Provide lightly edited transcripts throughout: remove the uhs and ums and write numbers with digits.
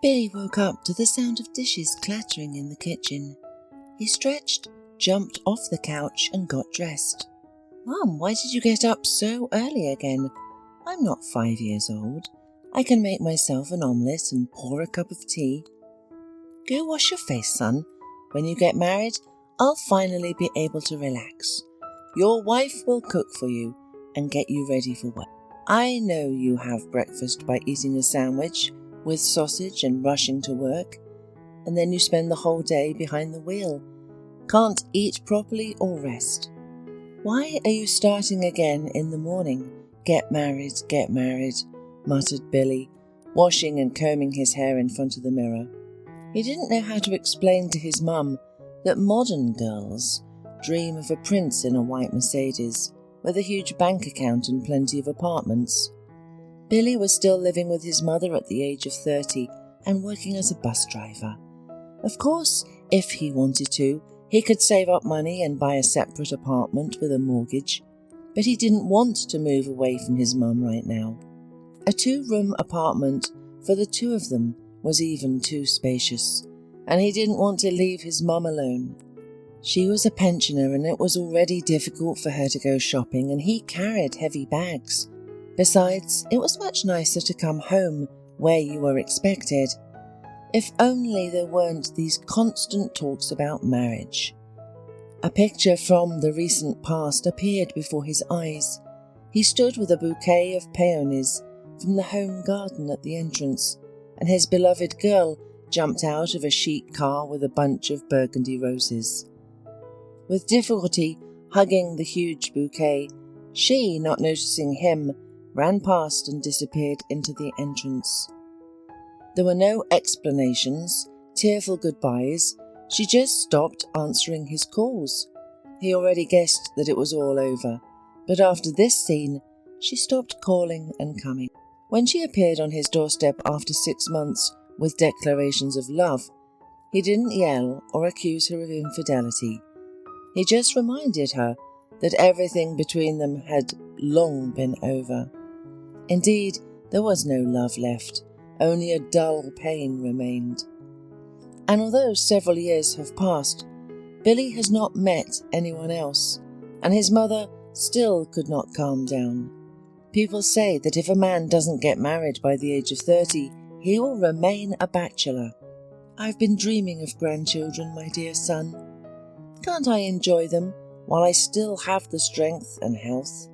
Billy woke up to the sound of dishes clattering in the kitchen. He stretched, jumped off the couch and got dressed. "Mum, why did you get up so early again? I'm not 5 years old. I can make myself an omelette and pour a cup of tea." "Go wash your face, son. When you get married, I'll finally be able to relax. Your wife will cook for you and get you ready for work. I know you have breakfast by eating a sandwich with sausage and rushing to work, and then you spend the whole day behind the wheel. Can't eat properly or rest. Why are you starting again in the morning? Get married, muttered Billy, washing and combing his hair in front of the mirror. He didn't know how to explain to his mum that modern girls dream of a prince in a white Mercedes with a huge bank account and plenty of apartments. Billy was still living with his mother at the age of 30 and working as a bus driver. Of course, if he wanted to, he could save up money and buy a separate apartment with a mortgage, but he didn't want to move away from his mum right now. A 2-room apartment for the two of them was even too spacious, and he didn't want to leave his mum alone. She was a pensioner and it was already difficult for her to go shopping, and he carried heavy bags. Besides, it was much nicer to come home where you were expected. If only there weren't these constant talks about marriage. A picture from the recent past appeared before his eyes. He stood with a bouquet of peonies from the home garden at the entrance, and his beloved girl jumped out of a chic car with a bunch of burgundy roses. With difficulty hugging the huge bouquet, she, not noticing him, ran past and disappeared into the entrance. There were no explanations, tearful goodbyes. She just stopped answering his calls. He already guessed that it was all over, but after this scene, she stopped calling and coming. When she appeared on his doorstep after 6 months with declarations of love, he didn't yell or accuse her of infidelity. He just reminded her that everything between them had long been over. Indeed, there was no love left, only a dull pain remained. And although several years have passed, Billy has not met anyone else, and his mother still could not calm down. People say that if a man doesn't get married by the age of 30, he will remain a bachelor. "I've been dreaming of grandchildren, my dear son. Can't I enjoy them while I still have the strength and health?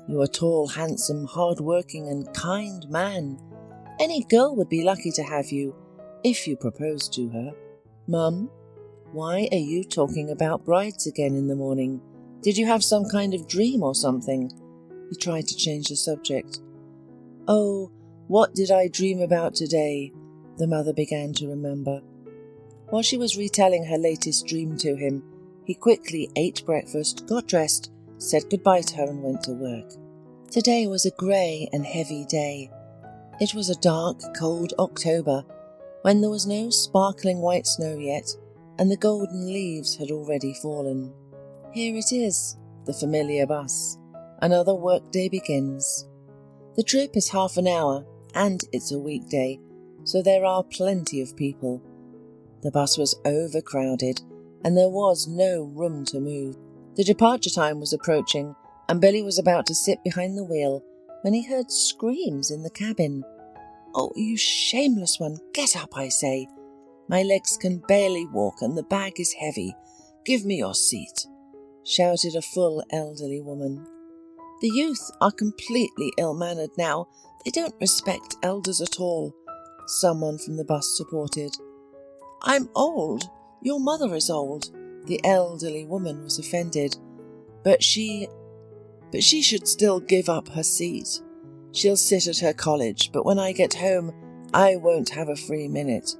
You're a tall, handsome, hard-working and kind man. Any girl would be lucky to have you, if you proposed to her." "Mum, why are you talking about brides again in the morning? Did you have some kind of dream or something?" He tried to change the subject. "Oh, what did I dream about today?" the mother began to remember. While she was retelling her latest dream to him, he quickly ate breakfast, got dressed, said goodbye to her and went to work. Today was a grey and heavy day. It was a dark, cold October, when there was no sparkling white snow yet, and the golden leaves had already fallen. Here it is, the familiar bus. Another workday begins. The trip is half an hour, and it's a weekday, so there are plenty of people. The bus was overcrowded, and there was no room to move. The departure time was approaching, and Billy was about to sit behind the wheel when he heard screams in the cabin. "Oh, you shameless one, get up, I say. My legs can barely walk and the bag is heavy. Give me your seat," shouted a full elderly woman. "The youth are completely ill-mannered now. They don't respect elders at all," someone from the bus supported. "I'm old. Your mother is old." The elderly woman was offended. But she should still give up her seat. She'll sit at her college, but when I get home, I won't have a free minute.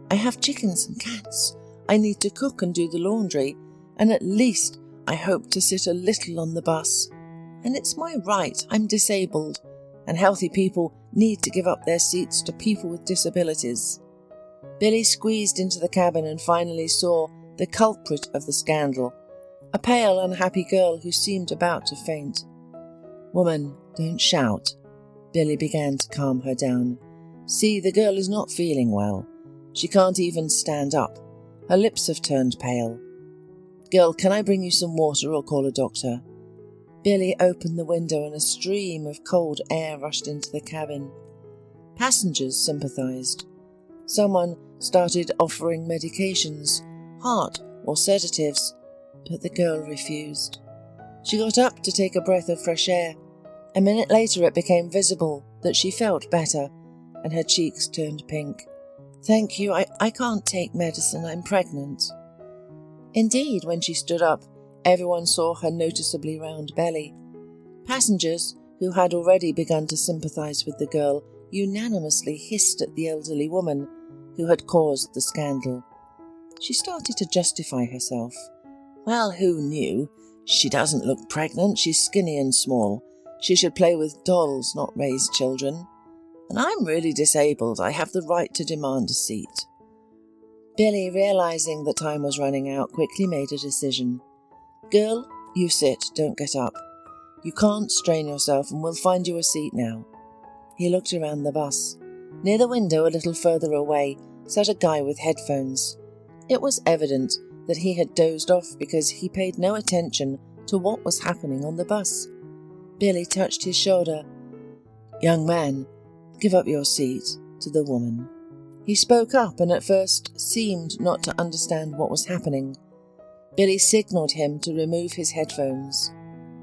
I have chickens and cats. I need to cook and do the laundry, and at least I hope to sit a little on the bus. And it's my right. I'm disabled, and healthy people need to give up their seats to people with disabilities. Billy squeezed into the cabin and finally saw the culprit of the scandal, a pale, unhappy girl who seemed about to faint. "Woman, don't shout." Billy began to calm her down. "See, the girl is not feeling well. She can't even stand up. Her lips have turned pale. Girl, can I bring you some water or call a doctor? Billy opened the window and a stream of cold air rushed into the cabin. Passengers sympathized. Someone started offering medications, heart or sedatives, but the girl refused. She got up to take a breath of fresh air. A minute later it became visible that she felt better, and her cheeks turned pink. Thank you, I can't take medicine, I'm pregnant. Indeed, when she stood up, everyone saw her noticeably round belly. Passengers, who had already begun to sympathize with the girl, unanimously hissed at the elderly woman who had caused the scandal. She started to justify herself. Well, who knew? She doesn't look pregnant, she's skinny and small. She should play with dolls, not raise children. And I'm really disabled, I have the right to demand a seat. Billy, realizing that time was running out, quickly made a decision. Girl, you sit, don't get up. You can't strain yourself and we'll find you a seat now. He looked around the bus. Near the window, a little further away, sat a guy with headphones. It was evident that he had dozed off because he paid no attention to what was happening on the bus. Billy touched his shoulder. Young man, give up your seat, to the woman. He spoke up and at first seemed not to understand what was happening. Billy signalled him to remove his headphones.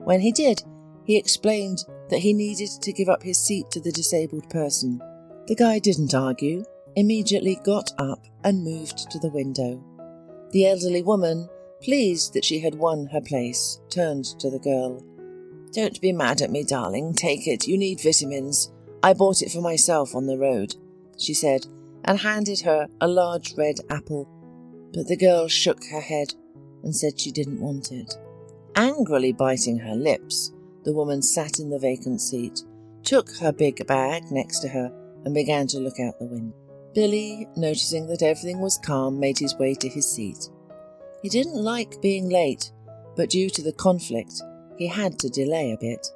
When he did, he explained that he needed to give up his seat to the disabled person. The guy didn't argue, immediately got up and moved to the window. The elderly woman, pleased that she had won her place, turned to the girl. Don't be mad at me, darling. Take it. You need vitamins. I bought it for myself on the road, she said, and handed her a large red apple. But the girl shook her head and said she didn't want it. Angrily biting her lips, the woman sat in the vacant seat, took her big bag next to her, and began to look out the window. Billy, noticing that everything was calm, made his way to his seat. He didn't like being late, but due to the conflict, he had to delay a bit.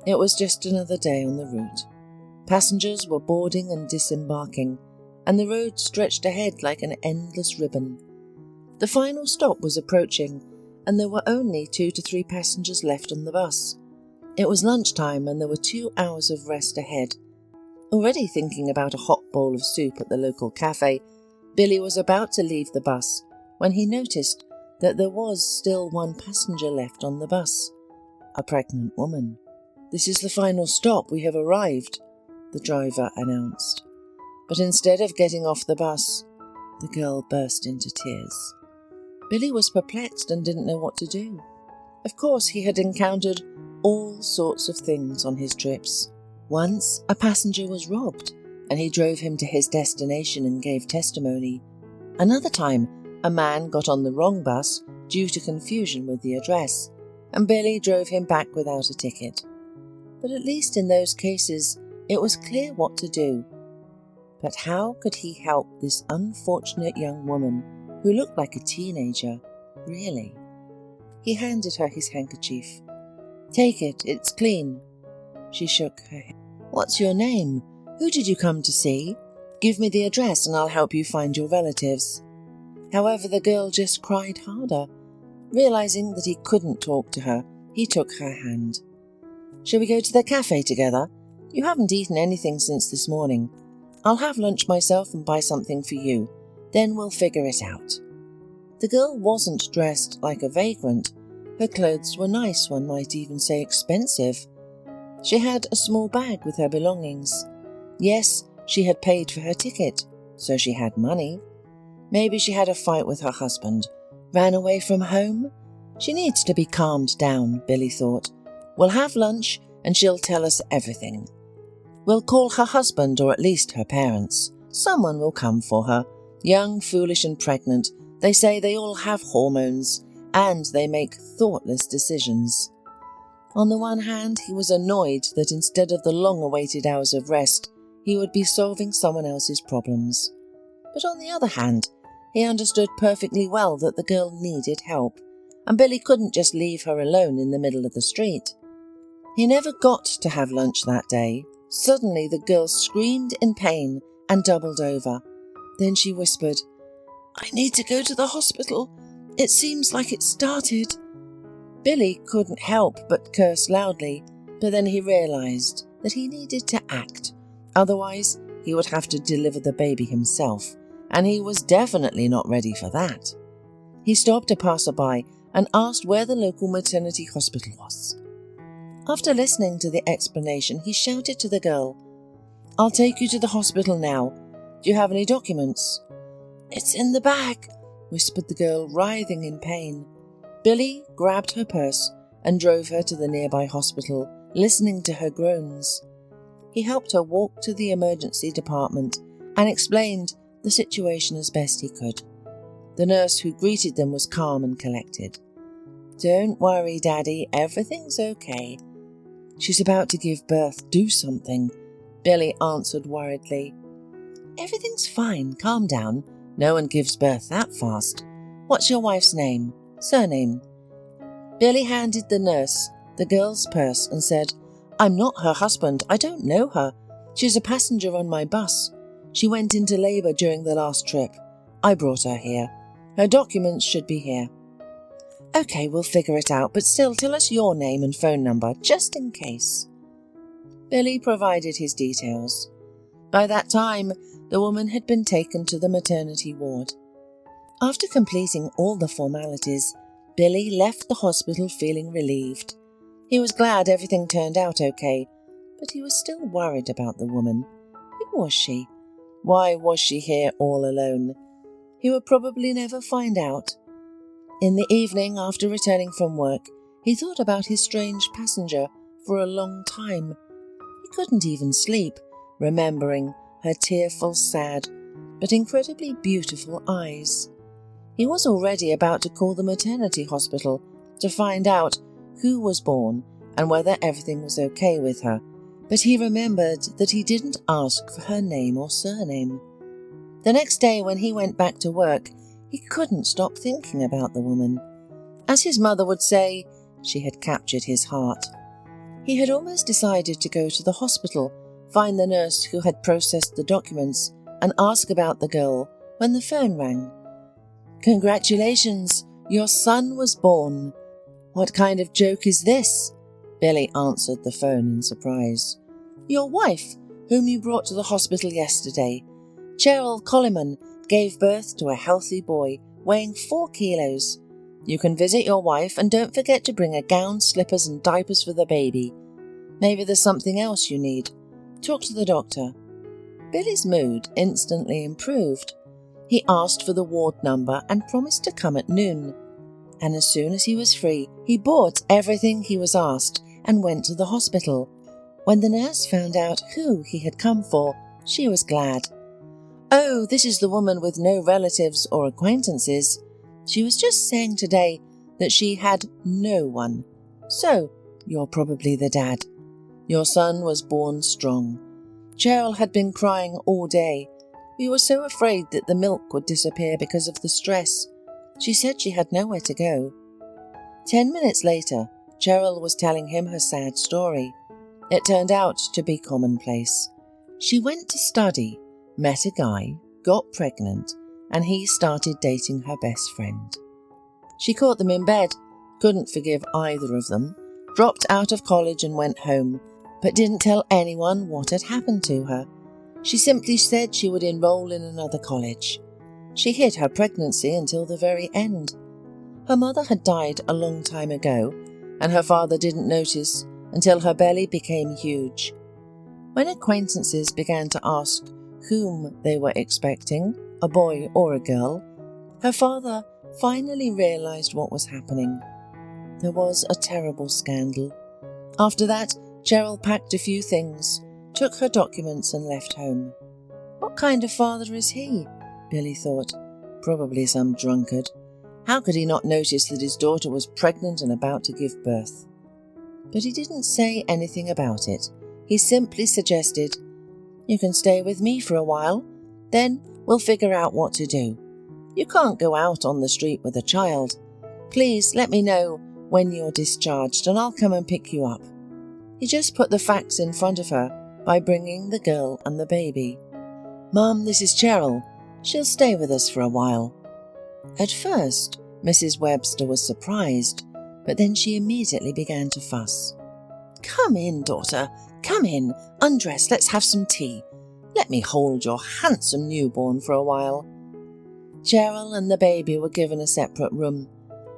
It was just another day on the route. Passengers were boarding and disembarking, and the road stretched ahead like an endless ribbon. The final stop was approaching, and there were only 2 to 3 passengers left on the bus. It was lunchtime, and there were 2 hours of rest ahead. Already thinking about a hot bowl of soup at the local cafe, Billy was about to leave the bus when he noticed that there was still 1 passenger left on the bus. A pregnant woman. This is the final stop, we have arrived, the driver announced. But instead of getting off the bus, the girl burst into tears. Billy was perplexed and didn't know what to do. Of course, he had encountered all sorts of things on his trips. Once, a passenger was robbed, and he drove him to his destination and gave testimony. Another time, a man got on the wrong bus due to confusion with the address, and Billy drove him back without a ticket. But at least in those cases, it was clear what to do. But how could he help this unfortunate young woman who looked like a teenager, really? He handed her his handkerchief. Take it, it's clean. She shook her head. What's your name? Who did you come to see? Give me the address and I'll help you find your relatives. However, the girl just cried harder. Realizing that he couldn't talk to her, he took her hand. Shall we go to the cafe together? You haven't eaten anything since this morning. I'll have lunch myself and buy something for you. Then we'll figure it out. The girl wasn't dressed like a vagrant. Her clothes were nice, one might even say expensive. She had a small bag with her belongings. Yes, she had paid for her ticket, so she had money. Maybe she had a fight with her husband. Ran away from home? She needs to be calmed down, Billy thought. We'll have lunch and she'll tell us everything. We'll call her husband or at least her parents. Someone will come for her. Young, foolish and pregnant, they say they all have hormones and they make thoughtless decisions. On the one hand, he was annoyed that instead of the long-awaited hours of rest, he would be solving someone else's problems. But on the other hand, he understood perfectly well that the girl needed help, and Billy couldn't just leave her alone in the middle of the street. He never got to have lunch that day. Suddenly the girl screamed in pain and doubled over. Then she whispered, "I need to go to the hospital. It seems like it started." Billy couldn't help but curse loudly, but then he realised that he needed to act. Otherwise, he would have to deliver the baby himself, and he was definitely not ready for that. He stopped a passerby and asked where the local maternity hospital was. After listening to the explanation, he shouted to the girl, "I'll take you to the hospital now. Do you have any documents?" "It's in the bag," whispered the girl, writhing in pain. Billy grabbed her purse and drove her to the nearby hospital, listening to her groans. He helped her walk to the emergency department and explained the situation as best he could. The nurse who greeted them was calm and collected. "Don't worry, Daddy, everything's okay." "She's about to give birth, do something," Billy answered worriedly. "Everything's fine, calm down. No one gives birth that fast. What's your wife's name? Surname?" Billy handed the nurse the girl's purse and said, "I'm not her husband. I don't know her. She's a passenger on my bus. She went into labour during the last trip. I brought her here. Her documents should be here." "Okay, we'll figure it out, but still tell us your name and phone number, just in case." Billy provided his details. By that time, the woman had been taken to the maternity ward. After completing all the formalities, Billy left the hospital feeling relieved. He was glad everything turned out okay, but he was still worried about the woman. Who was she? Why was she here all alone? He would probably never find out. In the evening, after returning from work, he thought about his strange passenger for a long time. He couldn't even sleep, remembering her tearful, sad, but incredibly beautiful eyes. He was already about to call the maternity hospital to find out who was born and whether everything was okay with her, but he remembered that he didn't ask for her name or surname. The next day, when he went back to work, he couldn't stop thinking about the woman. As his mother would say, she had captured his heart. He had almost decided to go to the hospital, find the nurse who had processed the documents, and ask about the girl when the phone rang. "Congratulations, your son was born." "What kind of joke is this?" Billy answered the phone in surprise. "Your wife, whom you brought to the hospital yesterday. Cheryl Colliman gave birth to a healthy boy weighing 4 kilos. You can visit your wife and don't forget to bring a gown, slippers and diapers for the baby. Maybe there's something else you need. Talk to the doctor." Billy's mood instantly improved. He asked for the ward number and promised to come at noon. And as soon as he was free, he bought everything he was asked and went to the hospital. When the nurse found out who he had come for, she was glad. "Oh, this is the woman with no relatives or acquaintances. She was just saying today that she had no one. So, you're probably the dad. Your son was born strong. Cheryl had been crying all day. We were so afraid that the milk would disappear because of the stress. She said she had nowhere to go." 10 minutes later, Cheryl was telling him her sad story. It turned out to be commonplace. She went to study, met a guy, got pregnant, and he started dating her best friend. She caught them in bed, couldn't forgive either of them, dropped out of college and went home, but didn't tell anyone what had happened to her. She simply said she would enroll in another college. She hid her pregnancy until the very end. Her mother had died a long time ago, and her father didn't notice until her belly became huge. When acquaintances began to ask whom they were expecting, a boy or a girl, her father finally realized what was happening. There was a terrible scandal. After that, Cheryl packed a few things, took her documents and left home. What kind of father is he? Billy thought. Probably some drunkard. How could he not notice that his daughter was pregnant and about to give birth? But he didn't say anything about it. He simply suggested, "You can stay with me for a while, then we'll figure out what to do. You can't go out on the street with a child. Please let me know when you're discharged and I'll come and pick you up." He just put the facts in front of her by bringing the girl and the baby. "Mum, this is Cheryl. She'll stay with us for a while." At first, Mrs. Webster was surprised, but then she immediately began to fuss. "Come in, daughter, come in, undress, let's have some tea. Let me hold your handsome newborn for a while." Cheryl and the baby were given a separate room.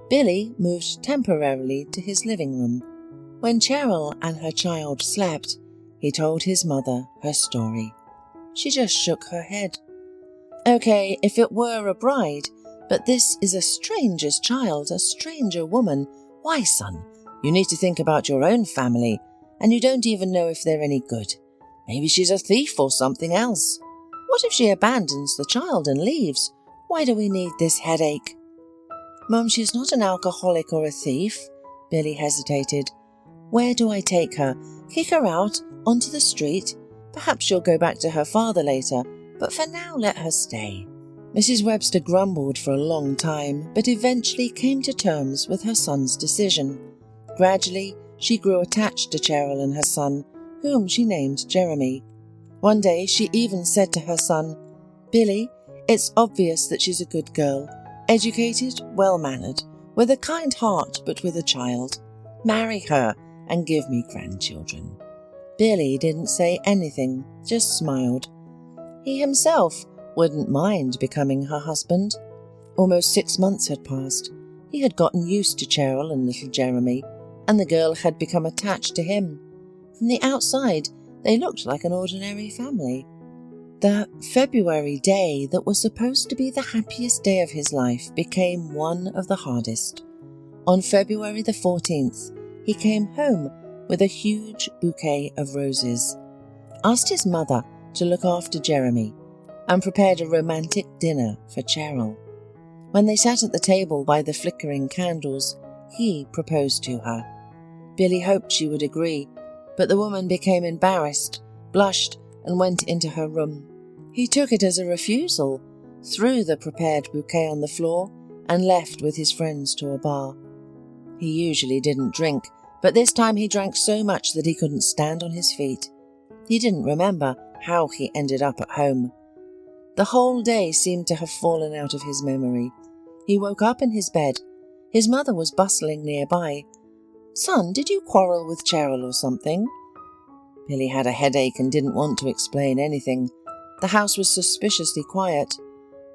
Billy moved temporarily to his living room. When Cheryl and her child slept, he told his mother her story. She just shook her head. "Okay, if it were a bride, but this is a stranger's child, a stranger woman. Why, son, you need to think about your own family, and you don't even know if they're any good. Maybe she's a thief or something else. What if she abandons the child and leaves? Why do we need this headache?" "Mum, she's not an alcoholic or a thief." Billy hesitated. "Where do I take her? Kick her out, onto the street? Perhaps she'll go back to her father later, but for now let her stay." Mrs. Webster grumbled for a long time, but eventually came to terms with her son's decision. Gradually, she grew attached to Cheryl and her son, whom she named Jeremy. One day she even said to her son, "Billy, it's obvious that she's a good girl, educated, well-mannered, with a kind heart but with a child. Marry her and give me grandchildren." Billy didn't say anything, just smiled. He himself wouldn't mind becoming her husband. Almost 6 months had passed. He had gotten used to Cheryl and little Jeremy, and the girl had become attached to him. From the outside, they looked like an ordinary family. The February day that was supposed to be the happiest day of his life became one of the hardest. On February the 14th, he came home with a huge bouquet of roses, asked his mother to look after Jeremy, and prepared a romantic dinner for Cheryl. When they sat at the table by the flickering candles, he proposed to her. Billy hoped she would agree, but the woman became embarrassed, blushed, and went into her room. He took it as a refusal, threw the prepared bouquet on the floor, and left with his friends to a bar. He usually didn't drink, but this time he drank so much that he couldn't stand on his feet. He didn't remember how he ended up at home. The whole day seemed to have fallen out of his memory. He woke up in his bed. His mother was bustling nearby. "Son, did you quarrel with Cheryl or something?" Billy had a headache and didn't want to explain anything. The house was suspiciously quiet.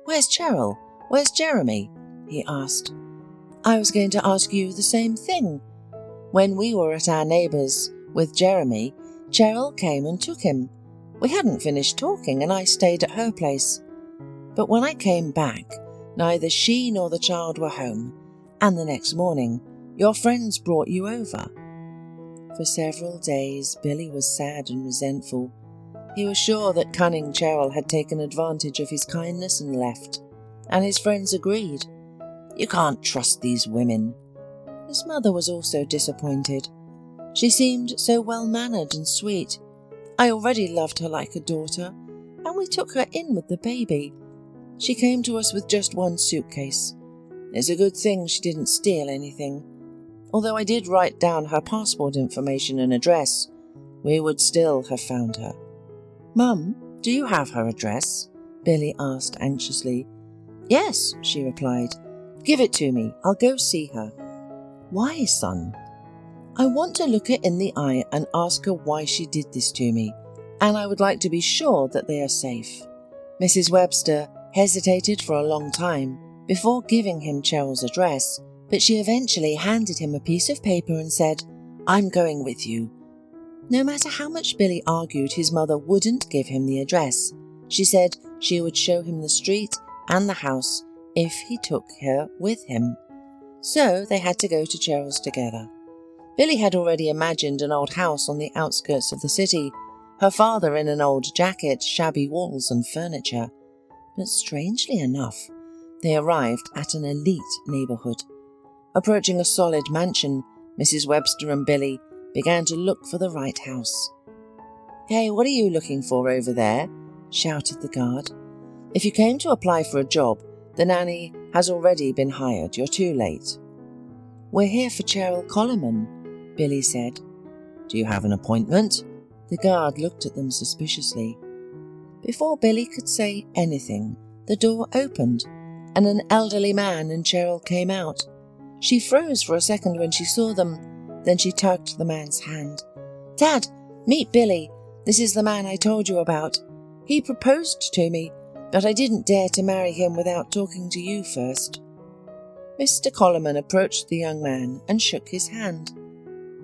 "Where's Cheryl? Where's Jeremy?" he asked. "I was going to ask you the same thing. When we were at our neighbour's with Jeremy, Cheryl came and took him. We hadn't finished talking and I stayed at her place. But when I came back, neither she nor the child were home, and the next morning, your friends brought you over." For several days, Billy was sad and resentful. He was sure that cunning Cheryl had taken advantage of his kindness and left, and his friends agreed. "You can't trust these women." His mother was also disappointed. She seemed so well-mannered and sweet. I already loved her like a daughter, and we took her in with the baby. She came to us with just one suitcase. It's a good thing she didn't steal anything. Although I did write down her passport information and address, we would still have found her. "Mum, do you have her address?" Billy asked anxiously. "Yes," she replied. "Give it to me. I'll go see her." "Why, son?" "I want to look her in the eye and ask her why she did this to me, and I would like to be sure that they are safe." Mrs. Webster hesitated for a long time before giving him Cheryl's address, but she eventually handed him a piece of paper and said, "I'm going with you." No matter how much Billy argued, his mother wouldn't give him the address. She said she would show him the street and the house if he took her with him. So they had to go to Cheryl's together. Billy had already imagined an old house on the outskirts of the city, her father in an old jacket, shabby walls and furniture. But strangely enough, they arrived at an elite neighborhood. Approaching a solid mansion, Mrs. Webster and Billy began to look for the right house. "Hey, what are you looking for over there?" shouted the guard. "If you came to apply for a job, the nanny has already been hired. You're too late." "We're here for Cheryl Coleman," Billy said. "Do you have an appointment?" The guard looked at them suspiciously. Before Billy could say anything, the door opened, and an elderly man and Cheryl came out. She froze for a second when she saw them. Then she tugged the man's hand. "Dad, meet Billy. This is the man I told you about. He proposed to me, but I didn't dare to marry him without talking to you first." Mr. Coleman approached the young man and shook his hand.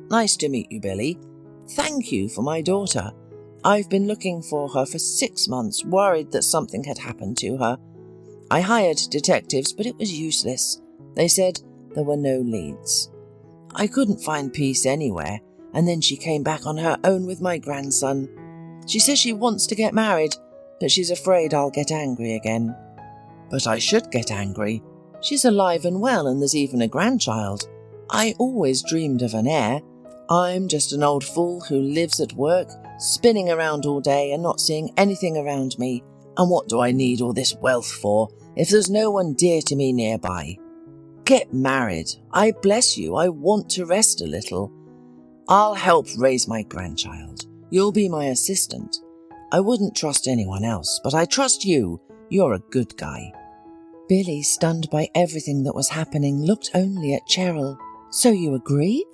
"Nice to meet you, Billy. Thank you for my daughter. I've been looking for her for 6 months, worried that something had happened to her. I hired detectives, but it was useless. They said there were no leads. I couldn't find peace anywhere, and then she came back on her own with my grandson. She says she wants to get married, but she's afraid I'll get angry again." "But I should get angry. She's alive and well, and there's even a grandchild. I always dreamed of an heir. I'm just an old fool who lives at work, spinning around all day and not seeing anything around me. And what do I need all this wealth for if there's no one dear to me nearby? Get married. I bless you. I want to rest a little. I'll help raise my grandchild. You'll be my assistant. I wouldn't trust anyone else, but I trust you. You're a good guy." Billy, stunned by everything that was happening, looked only at Cheryl. "So you agree?"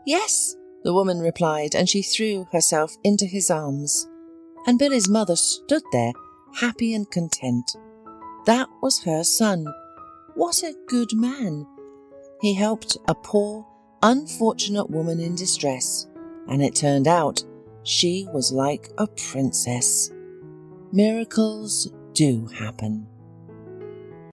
"Yes," the woman replied, and she threw herself into his arms. And Billy's mother stood there, happy and content. That was her son. What a good man. He helped a poor, unfortunate woman in distress, and it turned out she was like a princess. Miracles do happen.